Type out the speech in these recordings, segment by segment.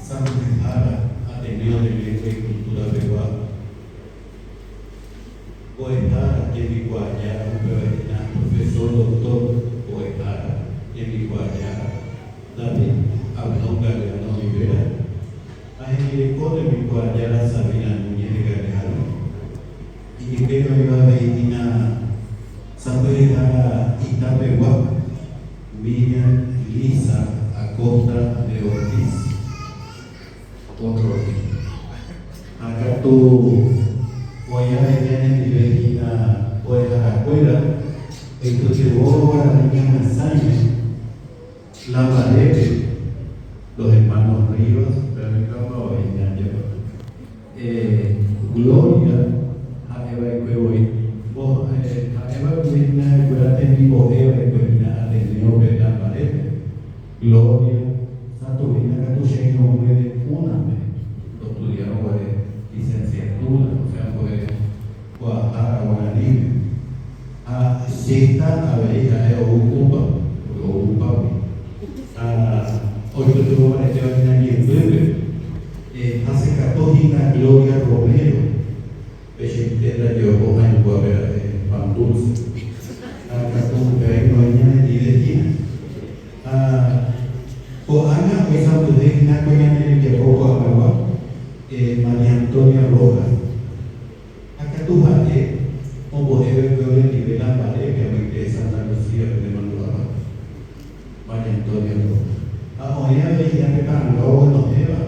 Santo Quintana, Ateneo de Lengua y Cultura Peruana. Poetara, Yemiguaya, profesor doctor Poetara, Yemiguaya, David Abdón Galeano Rivera, Ajenirico de Miguaya, Sabina Núñez de Galeano, y Yipero iba a Beitina, Santo Quintana, Itapegua, Miriam Lisa Acosta de Ortiz. Otro acá tú voy a ver en mi vecina pues a la escuela el que llevó a la niña mensaje la pared los hermanos Rivas Gloria a Eva y Cuevoy vos a Eva vecina escuela de mi voz Eva y vecina atendió de la pared Gloria Santo vecina que tú llegas no me una lo estudiaron por licenciatura, o sea, por Guadalajara, Guaraní, a sexta avería, Ocupa, hoy que tuvo para este año en Puebla, hace 14 años Gloria Romero, Pechentera, yo voy a ver pan dulce, acá como que hay no hay nada ni de tiempo. Pues Ana, pues Santo de una coña en el que poco agua, María Antonia Rojas. Acá tú vas o poder ver el nivel a Vale, que me interesa Santa Lucía, de Manuela. María Antonia Rojas. Hoy a ver ya que están luego nos lleva,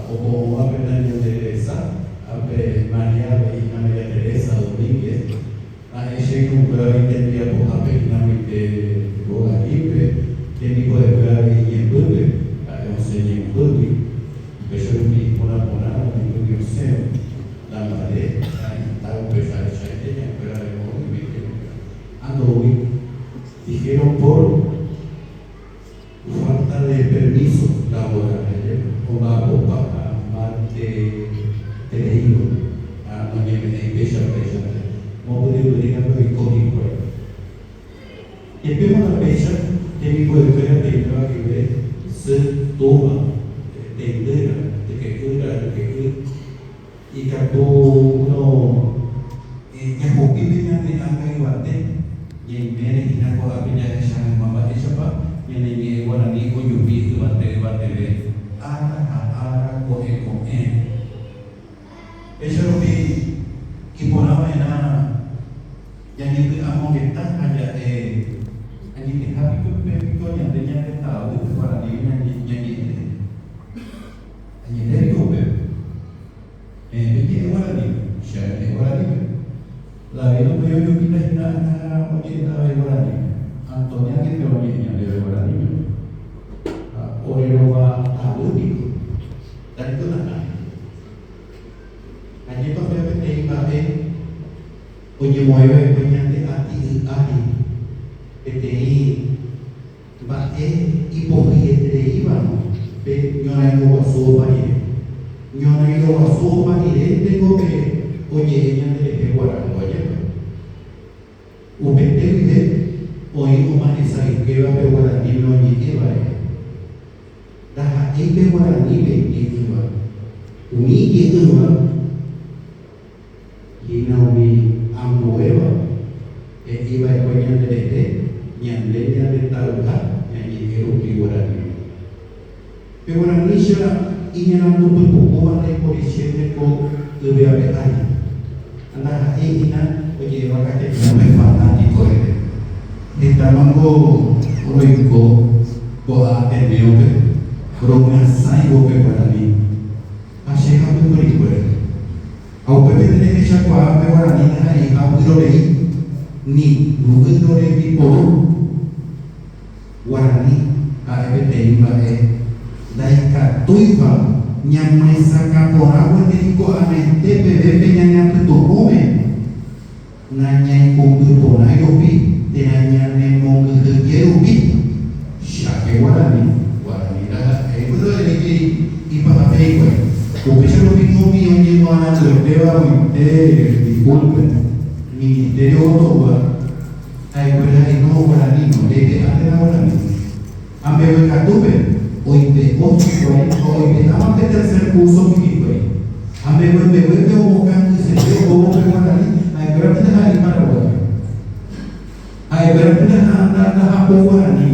o como a ver María Teresa, a ver María Teresa Domínguez, a ese que un pueblo entendía por la pena de Guadalupe, que mi pueblo era en Puebla, a que nos enseñe en Puebla. Eso es mi ponada, mi museo, la madre, la empresa de Chaitanya, pero de movimiento. Ando hoy, dijeron por falta de permiso laboral, o la boca, más de creído, a no me empieza a pensar, no puedo decir algo de código. Y empezamos a pensar que mi pueblo era que se toma. Tendera, de que y capó no es mungkin dengan angka iwate yang mere ina ko apinya sang mama siapa yang ini wana ni ko yubi iwate le ara ko eso bi kipona mana yang itu among kita aja ani kita ko yang denya tahu wana ni yang Ayer Kobe, ¿qué Guaraní? Ya es Guaraní. La vida no yo quita nada, oye, estaba en Guaraní. Antonia que te oye, de Guaraní. Orero va a único. Tanto nada. Ayer to veo que iba oye, mueve, coñate a ti, va y por iba. Ñona ido a su panire. Ñona ido a su panire. Tengo que, oye, ella de Guaraní, oye. Upete vive, hoy humanizar que va a ver Guaraní, no lleva. Dah ibe Guaraní, lleva. Uni lleva. Y no vi a nueva. Iba a coña de ñandella de talca, ñandella de Guaraní. Pero la Nisha y el ando por poco de policía con el bebé ahí. Anda ahí ina oye vaca que no me fanático esta mango roico boa teneo que broma saigo que para mí. Así ha tu rico. Au pepe de que ya kwa me para mí ahí a puro ni lugar de tipo Guaraní a evete iba Daika tuiva nyamai saka porawa diriko amente bebe nyanya peturume nanya kumbu pona yopi tenanya nemo kegerupi syake Guaraní dah betul ini ipa ape ko ko pesaro bingomi onye mana lewa disculpen ministerio otoba ay Guaraní no Guaraní no debe hacer Guaraní ambe katupe hoy te hoy te damos que tercer curso mi a me vuelve o buscando y se ve como que guaraní hay que ver que dejar ir para guaraní hay que ver que dejar por guaraní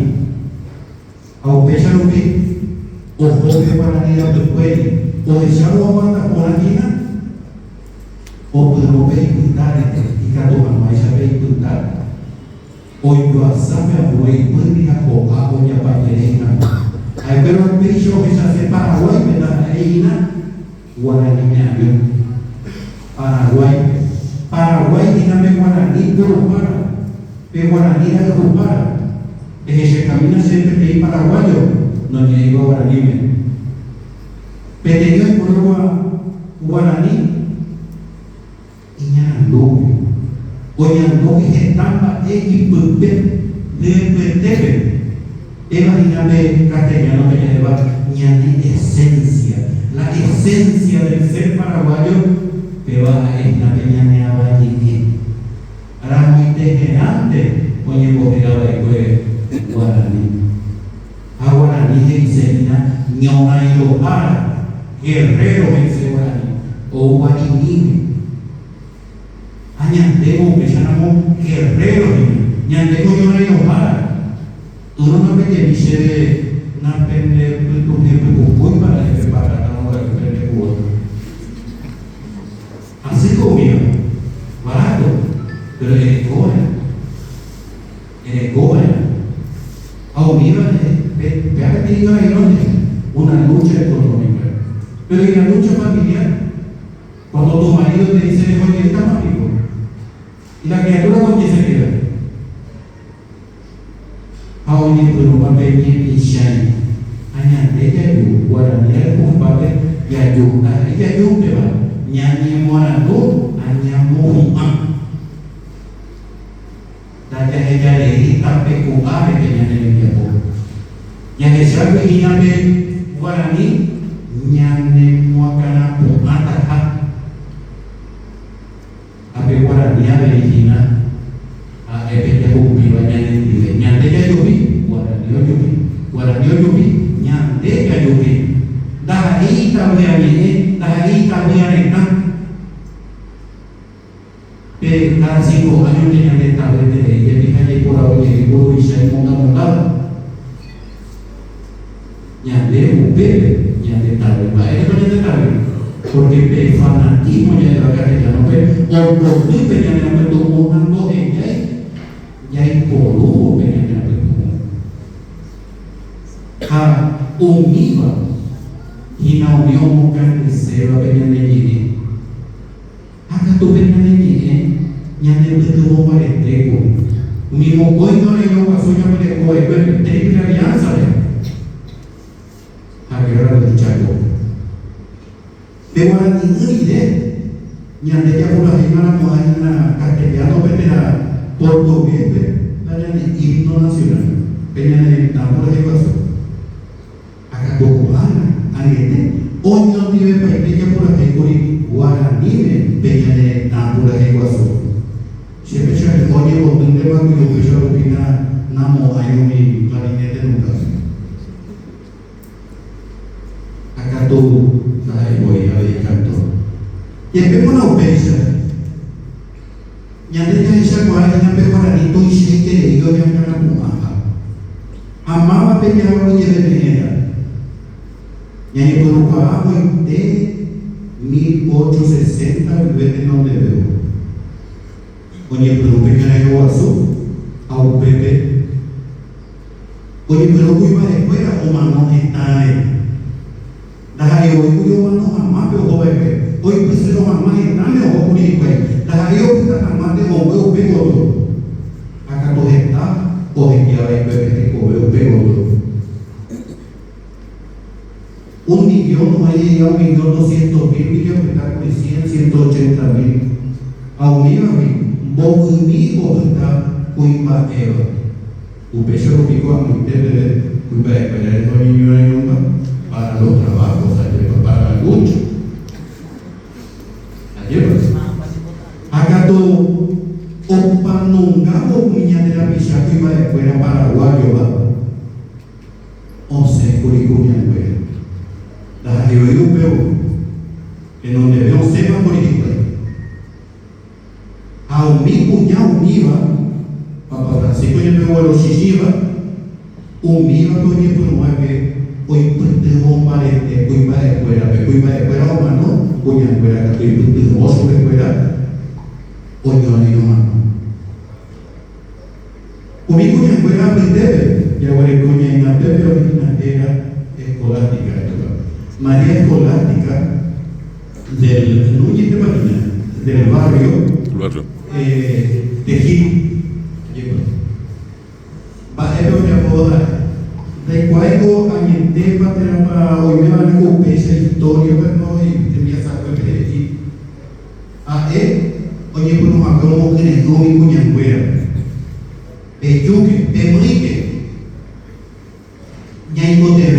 a pesar de que o joven guaraní a después o echar o aguanta guaraní o puedo perguntar e cada uma mais já perguntar hoy yo sabe a boi puede a copa o ya paterina hay pero el bicho que se hace Paraguay me da reina guaraní Paraguay y también guaraní pero guaraní es rupara es ese camino siempre que hay paraguayo no llega guaraní pero yo por guaraní Oyandu estampa equipupe de imagínate castellano que lleva ñane esencia, la esencia del ser paraguayo que va a esta peña aballini. Ahora muy degenerante, oye, cogera de guaraní. A guaraní se dice ñona y lopara, guerrero ese guaraní, o guarinime. Ñandego que llamamos guerreros, ñandego yo no enojara. Tú no me que dice de una pende tu jefe con para que para no pende otro. Así conmigo, barato, pero eres cobra. A unir ya que diga una lucha económica, pero en la lucha familiar, cuando tu marido te dice oye, está más rico. Y la criatura con quién se queda. Ahora ni puedo papel ni shine. Añade ella yu, guaraní el culpable y ayuda. Ella ayuda va. Ñani morando, añamuma. Daya ella le grita pecuare que ñane le viapo. Ya que sabe que ñane guaraní, ñane muacana pumata. Ape guaraní a Virginia a epete jubilo ñande ñande ya yubi guaraní o yubi ñande ya yubi dahari tabe aneta pero cada 5 años tenían que estar de ella fíjate por ahora que por Isha y monta ñande ubebe ñande tabe va esto ñande tabe porque el fanatismo ya de la castellano o por mí tenían que haber tomado ella y hay por uno tenían que haber tomado univa y la unión que se va a venir de allí acá tú venías de allí ya de tuvo para el teco mismo hoy no le dio a suya para el coe pero tenía una alianza a que era el chaco de guaraní de ñande ya por la semana moderna castellano vetera portugués de himno nacional peña de tambor de paso acá tocubana alguien hoy no tiene peña por la gente guaraní peña de tambor de paso siempre se me oye con un tema que yo quiero opinar namo hay un clarinete nunca acá todo voy a dedicar todo. Y empezó una ofensa. Y antes de esa cuadra, ya empezó a y se que yo ya me la pumaja. Amaba pelear lo que de venera. Y ahí por un trabajo de 1860, vete donde veo. Oye, pero pequeña yo azul, a un pepe. Oye, pero muy para escuela, o mamá está ahí. Dahari hoy yo mano mamá pero joven hoy pues lo mamá está me o por ahí pues dahari hoy está mamá de o pego acá todo está o en ya hay bebé que o pego 1.200.000 millones que está con 180.000 a unir a mí vos conmigo está cuimba eva un peso lo pico a mi tele cuimba esperar el niño en un para los trabajos, para la lucha. Ayer, acá todo, opa nunca o miña de la pichaca iba de fuera paraguayo, va. O sea, curicuña europeu, en donde veo semáforos, a un mi cuñado univa, Papa Francisco y el pueblo Shishiva, un miva con el pueblo que hoy puede bombar el cuipa de fuera, pero cuipa de fuera o mano, cuña de fuera, que puede oso de fuera, o yo no mano. Un mi cuña de fuera aprende, ya voy a cuña en la pero original era escolástica, María Escolástica del Núñez de Marina, del barrio de Gil. Bahero ya boda. De cuando añente para hoy me van a ocupar esa historia, pero no tenía saber de a él, oye, pues nos acabamos que el domi cuñanguera. Yuke, Enrique, Ñaico TV,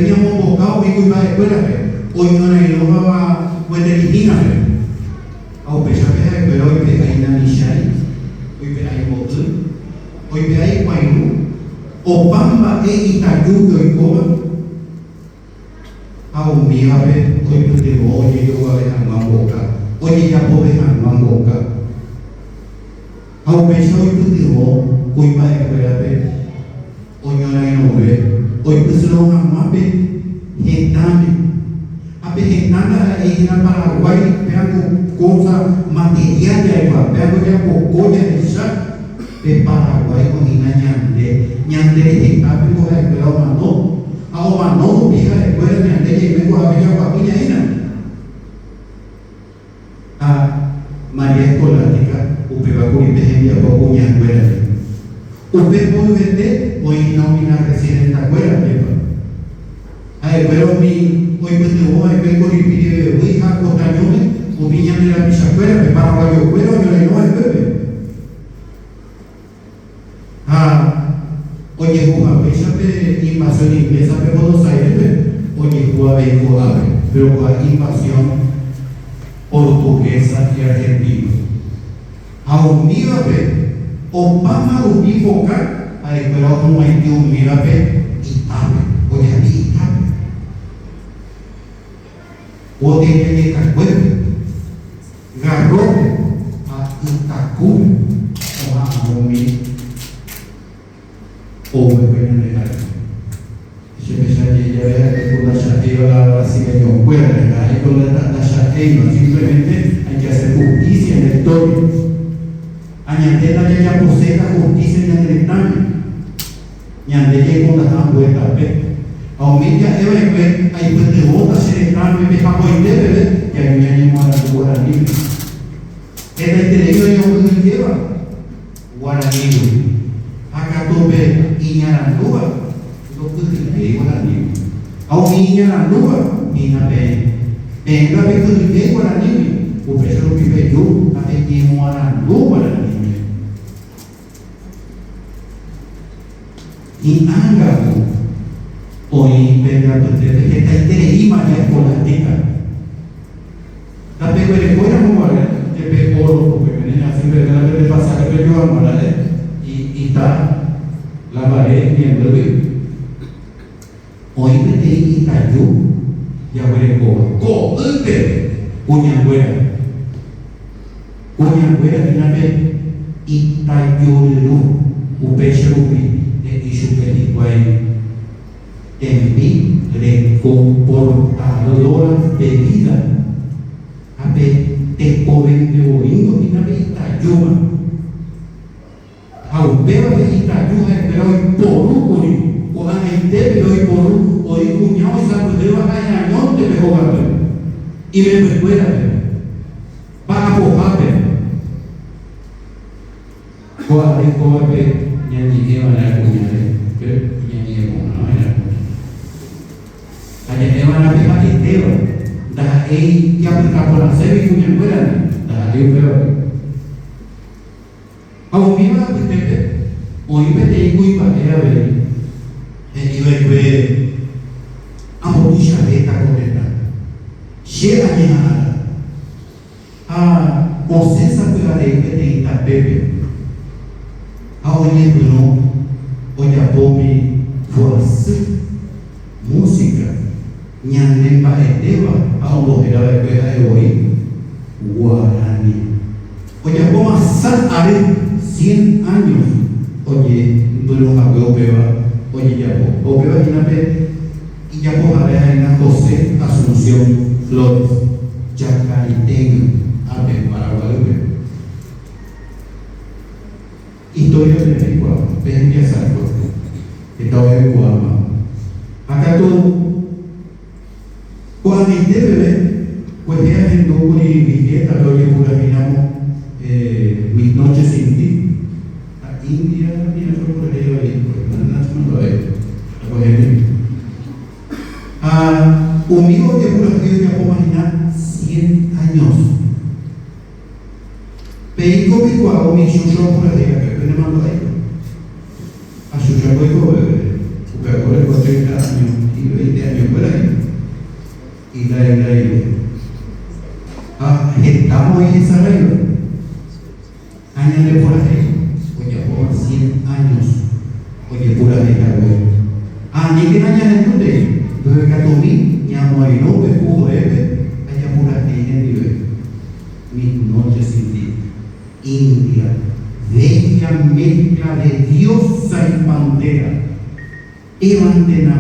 ñamo bocado, me cuipa de escuela, hoy no hay no va a tener au pesar de que hoy pe hay nanishai, hoy pe hay motu, hoy pe hay guaynu, o pamba Itayu que hoy coba, au mía pe hoy pe te oye yo va a ver a boca, oye ya pobre a boca, au pesar hoy pe te cuipa de escuela pe, hoy no hay no ve, hoy pe se lo jamás pe gentame. Apejenada en Paraguay, veamos cosas materiales, veamos ya pocoya de esa de Paraguay con una ñande de cápico de escuela o mano, hija de escuela ñande y vengo a ver a guapiña a María Escolástica, usted va a cubrir ejemplo a poco ñanguera. Usted puede vender hoy nómina recién en la escuela, pero hoy me tengo que ver con el video de Ouija, Costañones, o Viña de la Pichacuera, me para Guayo Cuero, yo le no es bebé. Oye, Juan, péchate invasión inglesa de Buenos Aires, oye, Juan, pero con invasión portuguesa y argentina. Aún mira, o pama un bifocar, pero no hay que un mira, y tabe, oye, aquí tabe. O de Cacuete, Garrote, a Itacú, o a Momi, o me ven en el aire. Si me sale ya vea que con la chateo la brasileña fuera, ahí con la chateo, simplemente hay que hacer justicia en el toque. Añadir la ya posee la justicia en el examen. Ñandelle con las vueltas, aumenta hay pues de botas se están me deja por bebé que hay un año a guaraní el interior yo me lleva guaraní acá tope iñarandúa lo que guaraní au iñarandúa ina venga que guaraní o peso lo que yo a te que guarandúa guaraní y anga hoy vendrá ustedes que está interesada María Escolástica. La pego de fuera no vale, que pego porque vienen así verdad de pasar que yo amo la y está la pared bien breve. Hoy me te Itayu ya voy co usted cuñanguera una vez Itayuru upecherupi de isupelicuay en mí recomportadora de vida a ver te joven de oído y una vez Itayuma a usted va a ver Itayuma pero hoy por un o la gente pero hoy por hoy cuñado y sabe que va a añón te me jogaste y me recuerda va a fojarme coape ñani que van a cuñar pero Evan a Esteban, da que aplicar la serie y cuña fuera, da peor. Aún viva usted, hoy me tengo y para que a ver, y ve a morir de esta correcta. Llega a Ocesa pela de que esta bebé. Aún no, hoy a Bobi, voz, música. ñanemba eteba a ombojera de pega de hoy guaraní. Oye, como hace 100 años, oye, duró a Opeba, oye, ya Opeba y ya por la José Asunción Flores, Chacariteño, ave Paraguay. Historia de México, Peña Santo, estaba en Guama. Acá todo, cuando este bebé, pues ya en Duguri y Villeta, lo que imaginamos mis noches sin ti. A India, mira, fue por ahí, no lo veo. Un amigo que por aquí ya puedo imaginar 100 años. Peico pico a mi chucho por ahí, que tiene más ahí. A chucho pico, porque ahora con 30 años y 20 años por ahí. Y estamos en esa regla. Añade por ahí. Oye, por 100 años. Oye, por ahí, ni que añade tú de. Entonces, Catomí, ñamo y no, me pujo allá por ahí en vive. Mis noches sin ti. India, bella mezcla de diosa y bandera. Evantena,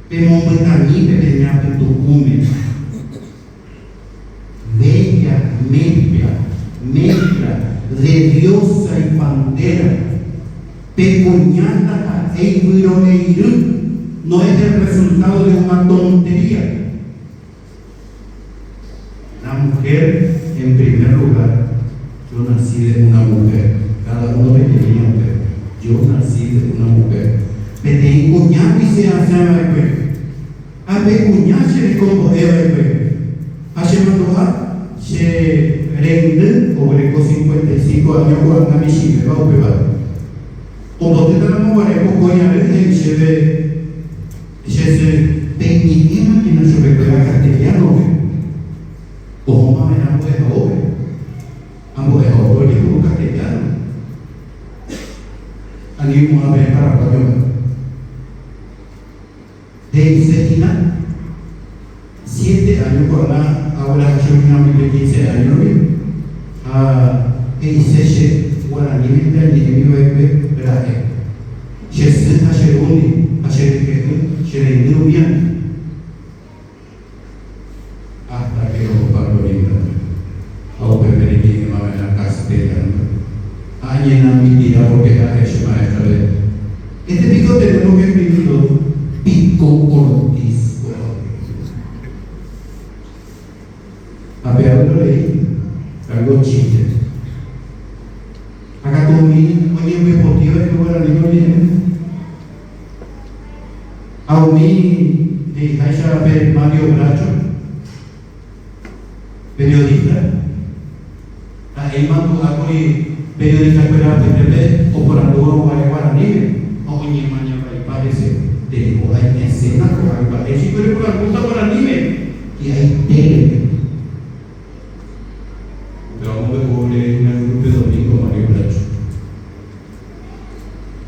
pemombetaní, pepeña, petucume. Bella mezcla de diosa y bandera. Pecuñata a Eiburoneirú. No es el resultado de una tontería. La mujer, en primer lugar, yo nací de una mujer. Cada uno de tenía mujer. Yo nací de una mujer. Me tengo cuñado y se hace a ver. A ver, cuñado se le como ver. A se mandó se rende sobre 55 años cuando me sigue, va a operar. Como te tenemos varios coñales, se ve. Se pequeñima que no se recuerda castellano, como más en ambos de ambos de jóvenes, como castellano. Alguien más ve para Paraguay. De Isegina, 7 años por la, ahora yo de 15 años, Isege, guaraní, de Braje. Jesus, Asherundi, Asherundi, hasta que los Pablo Linda, a permitir que me vayan a la casa de la añena mi vida porque ha hecho maestra de este pico tenemos que escribirlo Pico Ortiz. A ver, lo leí, algo chiste. Acá conmigo, oye, me motiva que fuera niño bien. A mí, de Aisha Mario Bracho, periodista, a él mandó a periodista para PTV o por algo guaraní, o oye, mañana parece, de o hay escena, o parece, pero por algo guaraní, y hay tele. Pero vamos a poner en el grupo de domingo Mario Bracho.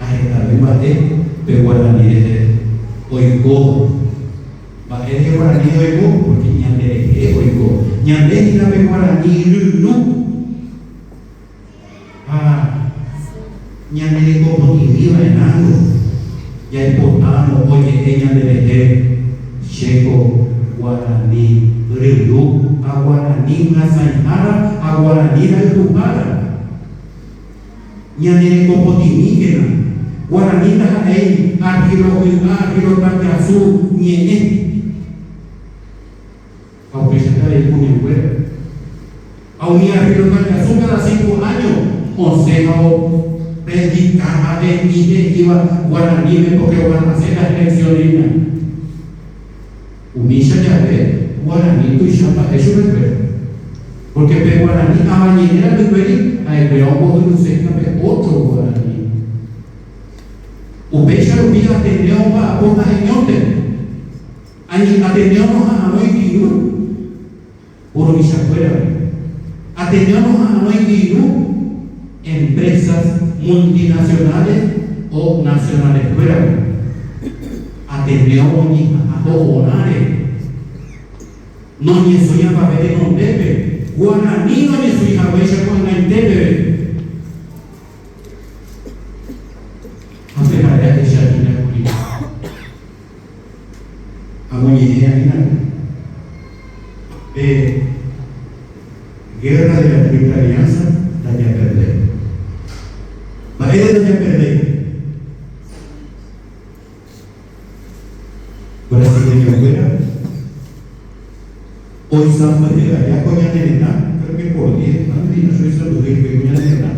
Ahí está, me maté, pero guaraní de oigo. Va a guaraní oigo, porque ñande es oigo. Ñande es la guaraní lulu. Ñande como que viva en algo. Ya importamos, oye, ñande de checo, guaraní lulu, a guaraní la sainara, a guaraní la lupara. Ñande como timíquena. Guaraní la hay, argiro tacazu, ñene. Aunque se está de junio, aunque argiro tacazu cada 5 años, consejo predicaba de mí, iba guaraní, porque van a hacer las elecciones. Humilla ya ve, guaraní, tu chapa, eso me espera. Porque pe guaraní, a mañana me espera, a el peón, vos no sé, otro guaraní. Ubecha lo mira atendeu a ponta reñote. Atendeu a noite por mi afuera. Atendeu a noite empresas multinacionales o nacionales fuera. Ateneo ni ajojonare. No ni soy a papel no tepe. Guaraní no ni soy a huella con la tepe. Hace para que ya tiene culina. Amoñe anina. Guerra de la Triple Alianza, la ya perdé. Maede la ya perdé. Brasileño fuera. Hoy San de allá con Yanena, creo que por 10, no soy saludable que con Yanena.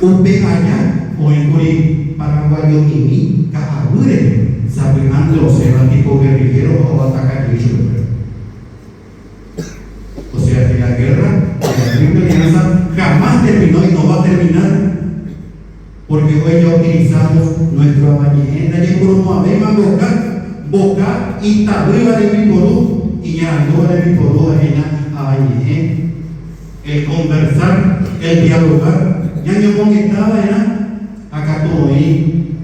Un allá, o en Cori, Paraguayo y mi, Cahabure, sabiendo ser tipo guerrillero o atacar el hecho. O sea que la guerra de la Triple Alianza jamás terminó y no va a terminar. Porque hoy ya utilizamos nuestra bañera y por no habemos boca y tabuela de mi porú y ya no de mi porú a bañera. El conversar, el dialogar, ya no conectaba ya acá todo ahí.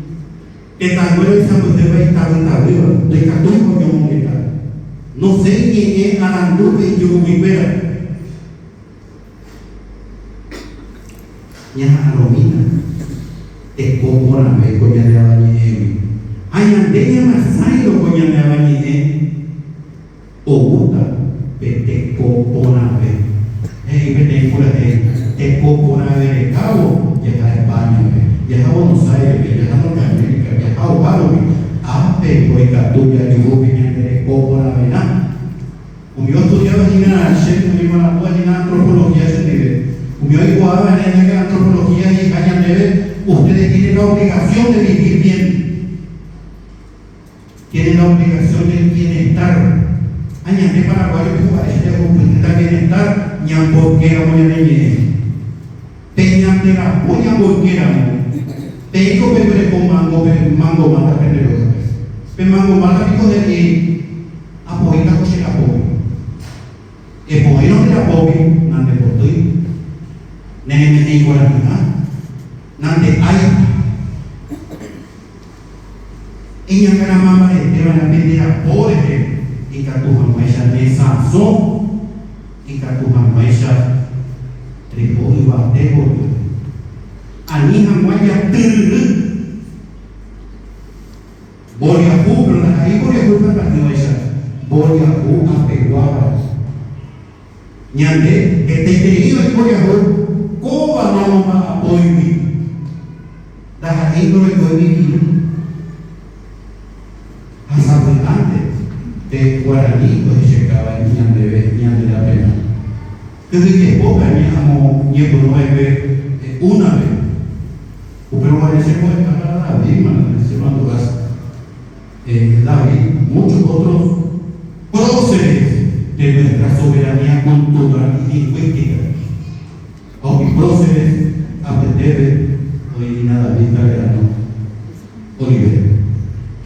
Que tabuela y San debe estar en tabuela, de católico yo conectaba. No sé quién es Arandupe y Yurumipera. Ya Romina. Es como la vez coña de abañe. Hay andeña masayo coña de abañe. O gusta, te copo la vez. Te cura te copo la vez de cabo. Ya a España, ya a Buenos Aires, ya a Norteamérica, ya a Uruguay. Ape, pues Catuya, Yurupi, te copo la vez. Como yo estudiaba en la antropología, como yo igual en la antropología y caña de ustedes tienen la obligación de vivir bien. Tienen la obligación del bienestar. Añade Paraguayo que parece que el bienestar, ñampoquera voy a leer. Peñantera voy a volquera. Tengo que con mango mata pendejo. Pero mango mata pico de que apoya coche la pobre. El poema de la pobre, nante por tu. Nene en Guaraní. Nante hay ella que la mamá de te van a pedir a pobre y que tu manuela de Sansón y que tu manuela trigo y bateo a mi manuela voy a jugar ahí voy a jugar para que voy a jugar a peguar ñande que te digo y voy a jugar ¿cómo no va a apoyar ahí no le voy a vivir hasta adelante de Guaraní pues llegaba el ñan de la pena desde que poca ñamo ñepo no ve una vez pero parece que puede estar a la misma se mandó David muchos otros próceres de nuestra soberanía cultural y lingüística aunque próceres aprender hoy nada bien italiano Oliver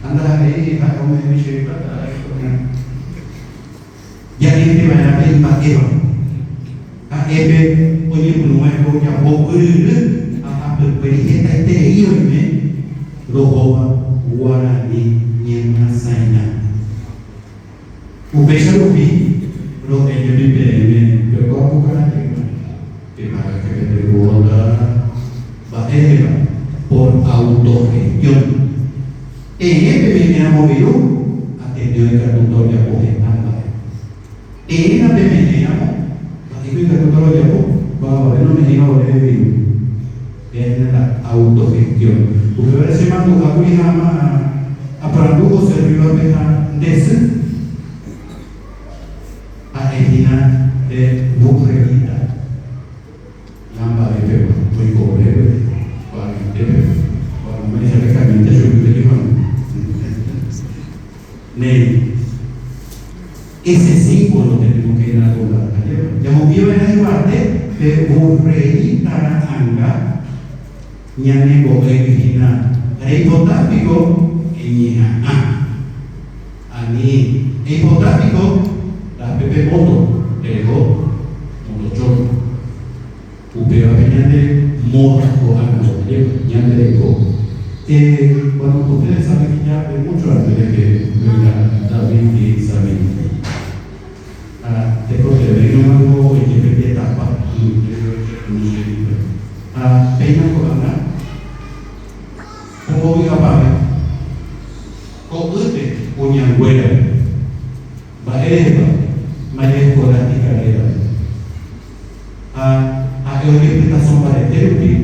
anda ahí a comer mi chepa ya gente va a ver paquero a ebe oye por nuevo ya poco a perpetuar este irme roba Guaraní ñema saina ubeja lo vi lo ello vive pero como para que para que te guarda batera por autogestión. En este venía movido, atendió el cartutor de apoyo. En la venía, atendió el cartutor de apoyo, va a ver, no me diga lo que vivo. Es la autogestión. Porque ahora se mandó a cuidar a Pranduco, servidor de ese, Argentina de Bucrevita. Lamba de Pepa, muy pobre. Cuando me dice que camina, yo me digo, ese símbolo tenemos que ir a toda la tierra. Ya movió en el guarde de Burreita Anga, Ñanego Egina, Reipotápico, Eñiana. Ani, Reipotápico, la Pepe Moto, Ego, Motochón, Upeo Peñane, Moto, Anga, Ñanego. Bueno, ustedes saben que ya de mucho antes de que venga David y Isabel. Después de venir algo y que me etapa, peña corana, como voy a pagar, con usted, puñan huela, va ereba, mañana escolástica era. A orientación para el terapia,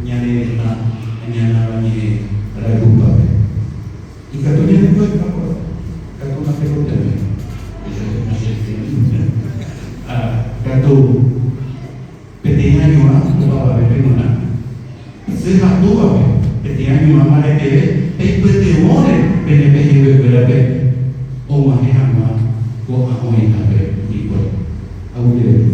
ñana bañe ragupa. Y katunya itu apa? Katuna pelota. Katu petinya nyua, bawa bebenuna. Sehat tua, petinya nyua mare teve, pete more, pene pehe berabe. O mahe hama, ko ahoy nabe, ipo. Aude